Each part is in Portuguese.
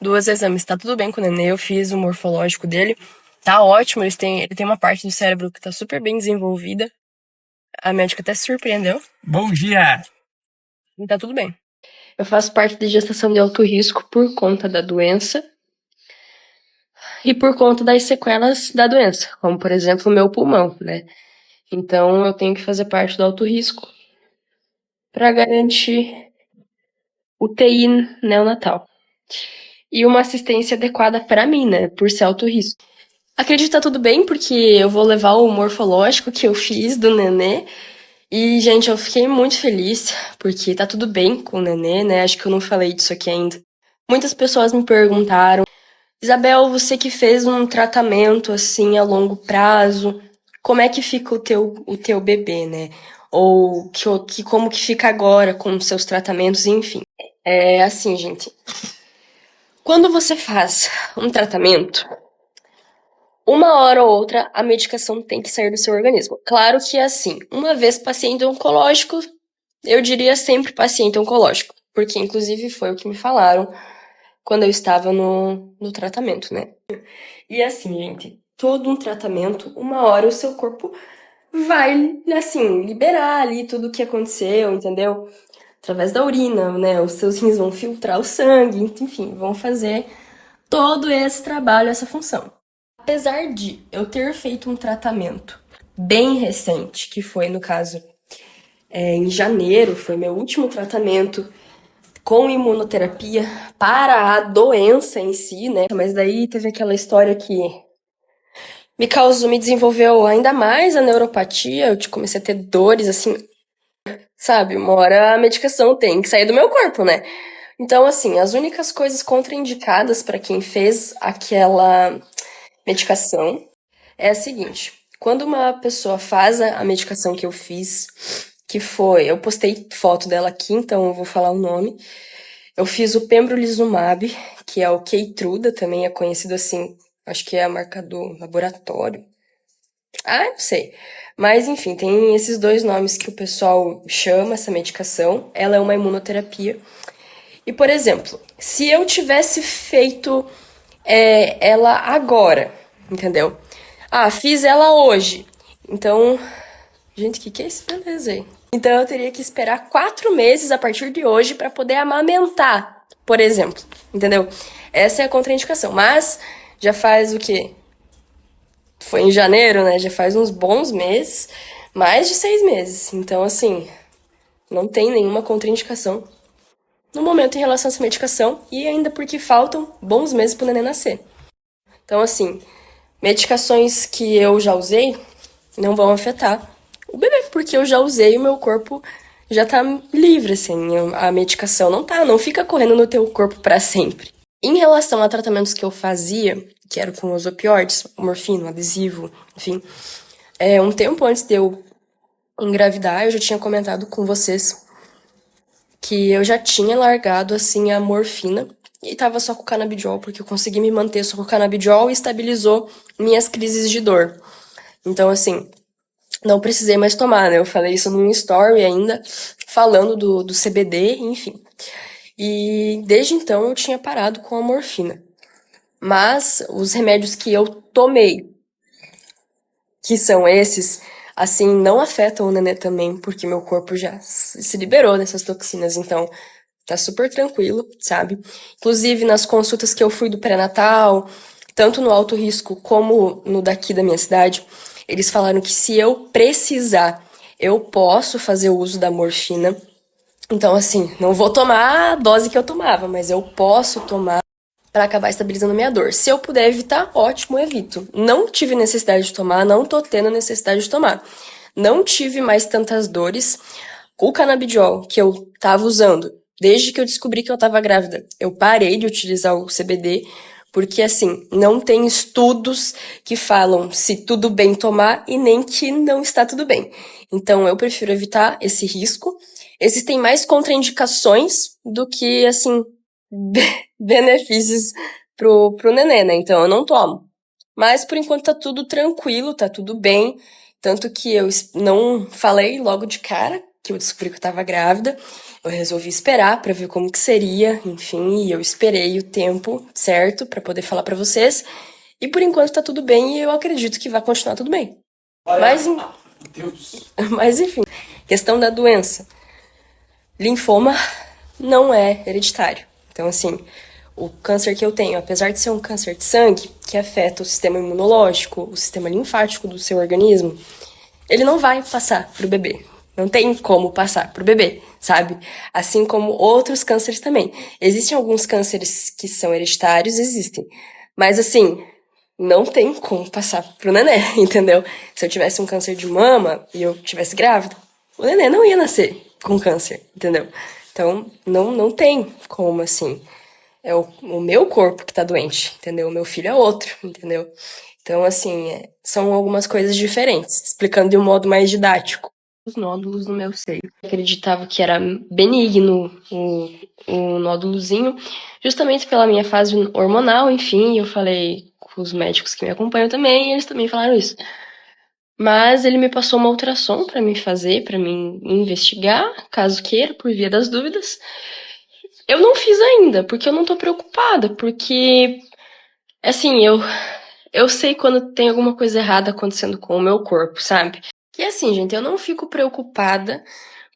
2 exames. Tá tudo bem com o nenê, eu fiz o morfológico dele. Tá ótimo, ele tem uma parte do cérebro que tá super bem desenvolvida. A médica até se surpreendeu. Bom dia! E tá tudo bem. Eu faço parte de gestação de alto risco por conta da doença e por conta das sequelas da doença, como, por exemplo, o meu pulmão, né? Então, eu tenho que fazer parte do alto risco para garantir UTI neonatal. E uma assistência adequada para mim, né? Por ser alto risco. Acredito que tá tudo bem, porque eu vou levar o morfológico que eu fiz do nenê. E, gente, eu fiquei muito feliz, porque tá tudo bem com o nenê, né? Acho que eu não falei disso aqui ainda. Muitas pessoas me perguntaram: Isabel, você que fez um tratamento assim a longo prazo, como é que fica o teu bebê, né? Ou como que fica agora com os seus tratamentos, enfim. É assim, gente. Quando você faz um tratamento, uma hora ou outra a medicação tem que sair do seu organismo. Claro que é assim, uma vez paciente oncológico, eu diria sempre paciente oncológico, porque inclusive foi o que me falaram quando eu estava no tratamento, né? E assim, gente, todo um tratamento, uma hora o seu corpo vai, assim, liberar ali tudo o que aconteceu, entendeu? Através da urina, né? Os seus rins vão filtrar o sangue, enfim, vão fazer todo esse trabalho, essa função. Apesar de eu ter feito um tratamento bem recente, que foi, no caso, em janeiro, foi meu último tratamento com imunoterapia para a doença em si, né? Mas daí teve aquela história que me desenvolveu ainda mais a neuropatia, eu comecei a ter dores, assim, sabe? Uma hora a medicação tem que sair do meu corpo, né? Então, assim, as únicas coisas contraindicadas para quem fez aquela medicação é a seguinte: quando uma pessoa faz a medicação que eu fiz, que foi, eu postei foto dela aqui, então eu vou falar o nome. Eu fiz o pembrolizumab, que é o Keytruda, também é conhecido assim, acho que é a marca do laboratório. Ah, não sei. Mas enfim, tem esses dois nomes que o pessoal chama essa medicação. Ela é uma imunoterapia. E, por exemplo, se eu tivesse feito ela agora, entendeu? Ah, fiz ela hoje. Então, gente, o que é isso? Beleza aí. Então eu teria que esperar 4 meses a partir de hoje para poder amamentar, por exemplo, entendeu? Essa é a contraindicação. Mas já faz o quê? Foi em janeiro, né? Já faz uns bons meses, mais de 6 meses. Então, assim, não tem nenhuma contraindicação no momento em relação a essa medicação e ainda porque faltam bons meses pro neném nascer. Então, assim, medicações que eu já usei não vão afetar o bebê, porque eu já usei e o meu corpo já tá livre, assim, a medicação não fica correndo no teu corpo para sempre. Em relação a tratamentos que eu fazia, que era com os opioides, morfina, adesivo, enfim, um tempo antes de eu engravidar, eu já tinha comentado com vocês que eu já tinha largado, assim, a morfina e tava só com o canabidiol, porque eu consegui me manter só com o canabidiol e estabilizou minhas crises de dor. Então, assim, não precisei mais tomar, né? Eu falei isso num story ainda, falando do CBD, enfim. E desde então eu tinha parado com a morfina. Mas os remédios que eu tomei, que são esses, assim, não afetam o nenê também, porque meu corpo já se liberou dessas toxinas, então tá super tranquilo, sabe? Inclusive nas consultas que eu fui do pré-natal, tanto no alto risco como no daqui da minha cidade, eles falaram que se eu precisar, eu posso fazer o uso da morfina. Então, assim, não vou tomar a dose que eu tomava, mas eu posso tomar para acabar estabilizando a minha dor. Se eu puder evitar, ótimo, evito. Não tive necessidade de tomar, não tô tendo necessidade de tomar. Não tive mais tantas dores. O canabidiol que eu tava usando, desde que eu descobri que eu tava grávida, eu parei de utilizar o CBD, porque assim, não tem estudos que falam se tudo bem tomar e nem que não está tudo bem. Então eu prefiro evitar esse risco. Existem mais contraindicações do que, assim, benefícios pro nenê, né? Então eu não tomo. Mas por enquanto tá tudo tranquilo, tá tudo bem. Tanto que eu não falei logo de cara que eu descobri que eu tava grávida, eu resolvi esperar pra ver como que seria, enfim, e eu esperei o tempo certo pra poder falar pra vocês. E por enquanto tá tudo bem e eu acredito que vai continuar tudo bem. Mas, mas enfim, questão da doença. Linfoma não é hereditário. Então, assim, o câncer que eu tenho, apesar de ser um câncer de sangue, que afeta o sistema imunológico, o sistema linfático do seu organismo, ele não vai passar pro bebê. Não tem como passar pro bebê, sabe? Assim como outros cânceres também. Existem alguns cânceres que são hereditários, existem. Mas, assim, não tem como passar pro nenê, entendeu? Se eu tivesse um câncer de mama e eu tivesse grávida, o nenê não ia nascer com câncer, entendeu? Então, não tem como, assim. É o meu corpo que tá doente, entendeu? O meu filho é outro, entendeu? Então, assim, são algumas coisas diferentes, explicando de um modo mais didático. Os nódulos no meu seio. Eu acreditava que era benigno o nódulozinho, justamente pela minha fase hormonal, enfim, eu falei com os médicos que me acompanham também, e eles também falaram isso. Mas ele me passou uma ultrassom pra me fazer, pra me investigar, caso queira, por via das dúvidas. Eu não fiz ainda, porque eu não tô preocupada, porque, assim, eu sei quando tem alguma coisa errada acontecendo com o meu corpo, sabe? E assim, gente, eu não fico preocupada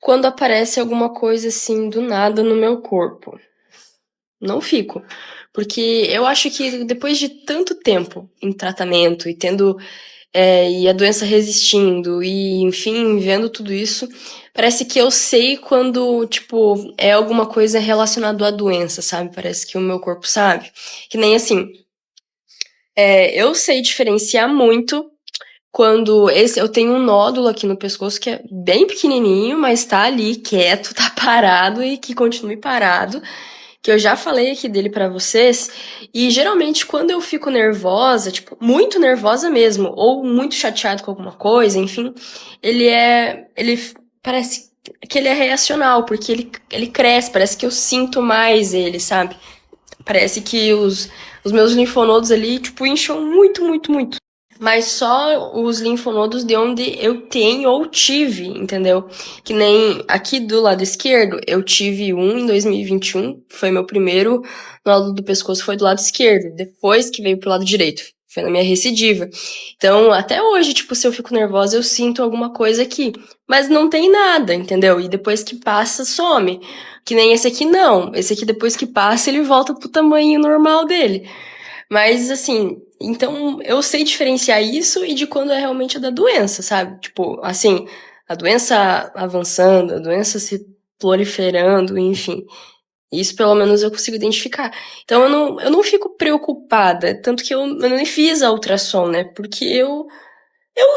quando aparece alguma coisa assim do nada no meu corpo. Não fico. Porque eu acho que depois de tanto tempo em tratamento e tendo. E a doença resistindo, e enfim, vendo tudo isso, parece que eu sei quando, tipo, é alguma coisa relacionada à doença, sabe? Parece que o meu corpo sabe. Que nem assim. Eu sei diferenciar muito quando eu tenho um nódulo aqui no pescoço que é bem pequenininho, mas tá ali quieto, tá parado e que continue parado, que eu já falei aqui dele pra vocês. E geralmente quando eu fico nervosa, tipo, muito nervosa mesmo, ou muito chateado com alguma coisa, enfim, ele parece que ele é reacional, porque ele cresce, parece que eu sinto mais ele, sabe? Parece que os meus linfonodos ali, tipo, incham muito, muito, muito. Mas só os linfonodos de onde eu tenho ou tive, entendeu? Que nem aqui do lado esquerdo, eu tive um em 2021, foi meu primeiro nódulo do pescoço, foi do lado esquerdo, depois que veio pro lado direito, foi na minha recidiva. Então, até hoje, tipo, se eu fico nervosa, eu sinto alguma coisa aqui, mas não tem nada, entendeu? E depois que passa, some. Que nem esse aqui não, esse aqui depois que passa, ele volta pro tamanho normal dele. Mas, assim, então eu sei diferenciar isso e de quando é realmente da doença, sabe? Tipo, assim, a doença avançando, a doença se proliferando, enfim. Isso pelo menos eu consigo identificar. Então eu não fico preocupada, tanto que eu nem fiz a ultrassom, né? Porque eu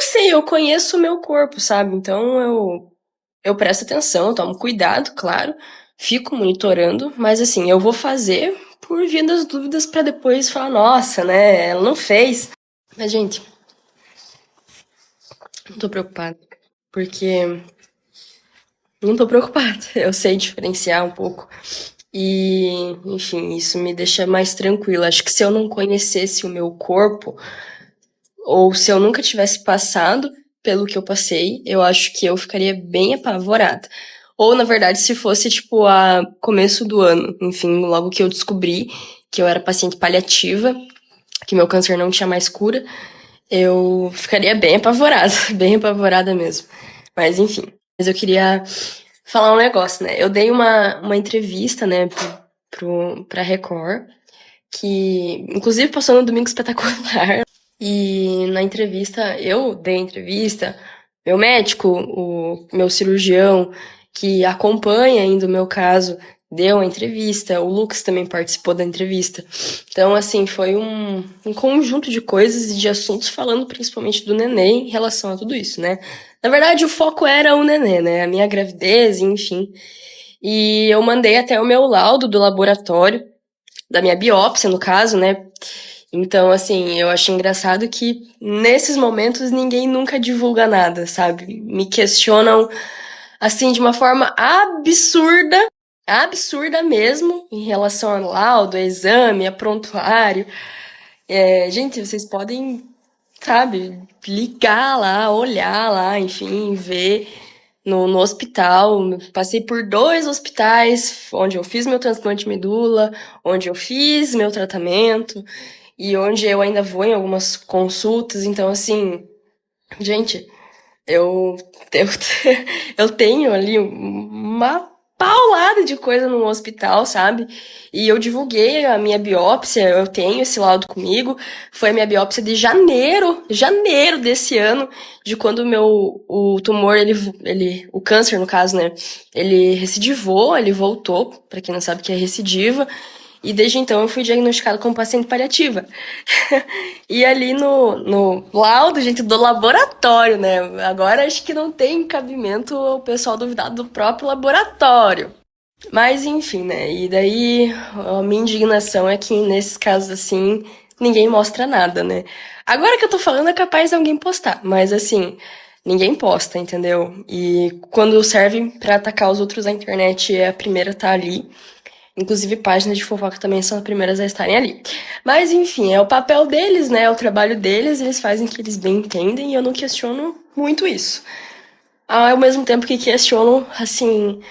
sei, eu conheço o meu corpo, sabe? Então eu presto atenção, eu tomo cuidado, claro, fico monitorando, mas assim, eu vou fazer por via das dúvidas pra depois falar, nossa, né, ela não fez. Mas, gente, não tô preocupada, porque não tô preocupada, eu sei diferenciar um pouco. E, enfim, isso me deixa mais tranquila. Acho que se eu não conhecesse o meu corpo, ou se eu nunca tivesse passado pelo que eu passei, eu acho que eu ficaria bem apavorada. Ou, na verdade, se fosse, tipo, a começo do ano, enfim, logo que eu descobri que eu era paciente paliativa, que meu câncer não tinha mais cura, eu ficaria bem apavorada mesmo. Mas, enfim. Mas eu queria falar um negócio, né? Eu dei uma entrevista, né, pra Record, que, inclusive, passou no Domingo Espetacular. E na entrevista, eu dei a entrevista, meu médico, o meu cirurgião, que acompanha ainda o meu caso, deu a entrevista, o Lucas também participou da entrevista. Então, assim, foi um conjunto de coisas e de assuntos falando principalmente do neném em relação a tudo isso, né? Na verdade, o foco era o neném, né? A minha gravidez, enfim. E eu mandei até o meu laudo do laboratório, da minha biópsia, no caso, né? Então, assim, eu acho engraçado que nesses momentos ninguém nunca divulga nada, sabe? Me questionam, assim, de uma forma absurda, absurda mesmo, em relação ao laudo, ao exame, a prontuário. Gente, vocês podem, sabe, ligar lá, olhar lá, enfim, ver. no hospital. Passei por 2 hospitais, onde eu fiz meu transplante de medula, onde eu fiz meu tratamento e onde eu ainda vou em algumas consultas. Então, assim, gente, eu, eu, eu tenho ali uma paulada de coisa no hospital, sabe? E eu divulguei a minha biópsia, eu tenho esse laudo comigo. Foi a minha biópsia de janeiro desse ano, de quando o tumor, o câncer no caso, né? Ele recidivou, ele voltou, pra quem não sabe o que é recidiva. E desde então eu fui diagnosticado como paciente paliativa. E ali no laudo, gente, do laboratório, né? Agora acho que não tem cabimento o pessoal duvidar do próprio laboratório. Mas enfim, né? E daí a minha indignação é que nesses casos assim, ninguém mostra nada, né? Agora que eu tô falando é capaz de alguém postar, mas assim, ninguém posta, entendeu? E quando serve pra atacar os outros na internet, é a primeira a tá ali. Inclusive, páginas de fofoca também são as primeiras a estarem ali. Mas, enfim, é o papel deles, né? É o trabalho deles, eles fazem o que eles bem entendem e eu não questiono muito isso. Ao mesmo tempo que questiono, assim,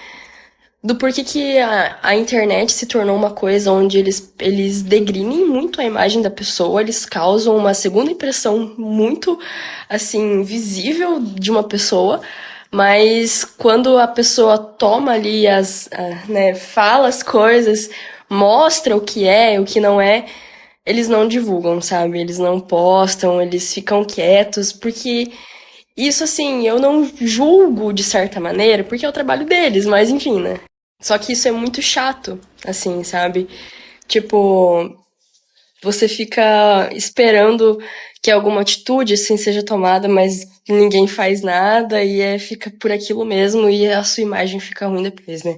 do porquê que a internet se tornou uma coisa onde eles degrinem muito a imagem da pessoa, eles causam uma segunda impressão muito, assim, visível de uma pessoa, mas quando a pessoa toma ali né, fala as coisas, mostra o que é, o que não é, eles não divulgam, sabe? Eles não postam, eles ficam quietos, porque isso, assim, eu não julgo de certa maneira, porque é o trabalho deles, mas enfim, né? Só que isso é muito chato, assim, sabe? Tipo, você fica esperando que alguma atitude, assim, seja tomada, mas ninguém faz nada e fica por aquilo mesmo e a sua imagem fica ruim depois, né?